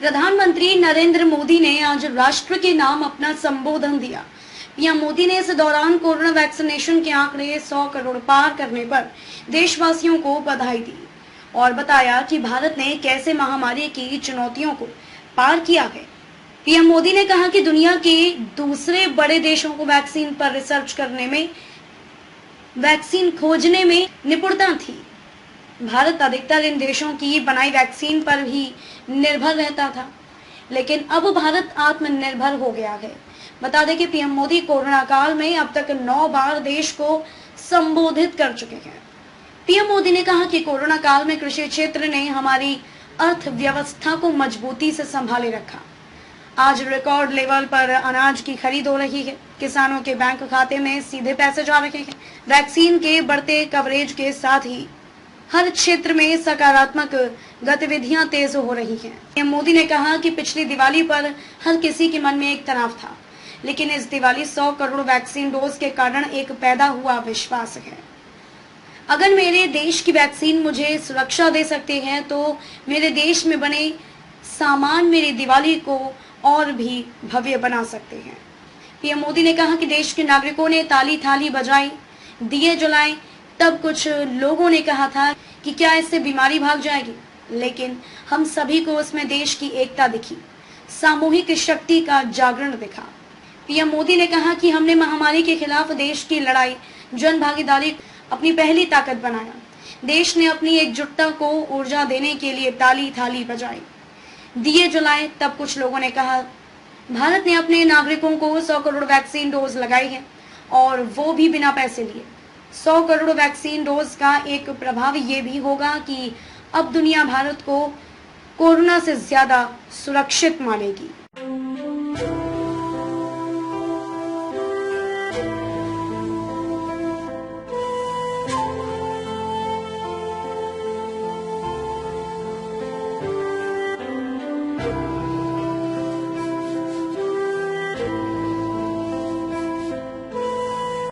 प्रधानमंत्री नरेंद्र मोदी ने आज राष्ट्र के नाम अपना संबोधन दिया। पीएम मोदी ने इस दौरान कोरोना वैक्सीनेशन के आंकड़े 100 करोड़ पार करने पर देशवासियों को बधाई दी और बताया कि भारत ने कैसे महामारी की चुनौतियों को पार किया है। पीएम मोदी ने कहा कि दुनिया के दूसरे बड़े देशों को वैक्सीन पर रिसर्च करने में, वैक्सीन खोजने में निपुणता थी। भारत अधिकतर इन देशों की बनाई वैक्सीन पर ही निर्भर रहता था, लेकिन अब भारत आत्मनिर्भर हो गया है। बता दें कि पीएम मोदी कोरोना काल में अब तक 9 बार देश को संबोधित कर चुके हैं। पीएम मोदी ने कहा कि कोरोना काल में कृषि क्षेत्र ने हमारी अर्थव्यवस्था को मजबूती से संभाले रखा। आज रिकॉर्ड लेवल पर अनाज की खरीद हो रही है, किसानों के बैंक खाते में सीधे पैसे जा रहे हैं। वैक्सीन के बढ़ते कवरेज के साथ ही हर क्षेत्र में सकारात्मक गतिविधियां तेज हो रही हैं। पीएम मोदी ने कहा कि पिछली दिवाली पर हर किसी के मन में एक तनाव था, लेकिन इस दिवाली 100 करोड़ वैक्सीन डोज के कारण एक पैदा हुआ विश्वास है। अगर मेरे देश की वैक्सीन मुझे सुरक्षा दे सकते हैं, तो मेरे देश में बने सामान मेरी दिवाली को और भी भव्य बना सकते हैं। पीएम मोदी ने कहा कि देश के नागरिकों ने ताली थाली बजाई, दिए जलाए, तब कुछ लोगों ने कहा था कि क्या इससे बीमारी भाग जाएगी, लेकिन हम सभी को उसमें देश की एकता दिखी, सामूहिक शक्ति का जागरण दिखा। पीएम मोदी ने कहा कि हमने महामारी के खिलाफ देश की लड़ाई जन भागीदारी अपनी पहली ताकत बनाया। देश ने अपनी एकजुटता को ऊर्जा देने के लिए ताली थाली बजाई, दिए जलाए, तब कुछ लोगों ने कहा। भारत ने अपने नागरिकों को 100 करोड़ वैक्सीन डोज लगाई है, और वो भी बिना पैसे लिए। 100 करोड़ वैक्सीन डोज का एक प्रभाव ये भी होगा कि अब दुनिया भारत को कोरोना से ज्यादा सुरक्षित मानेगी।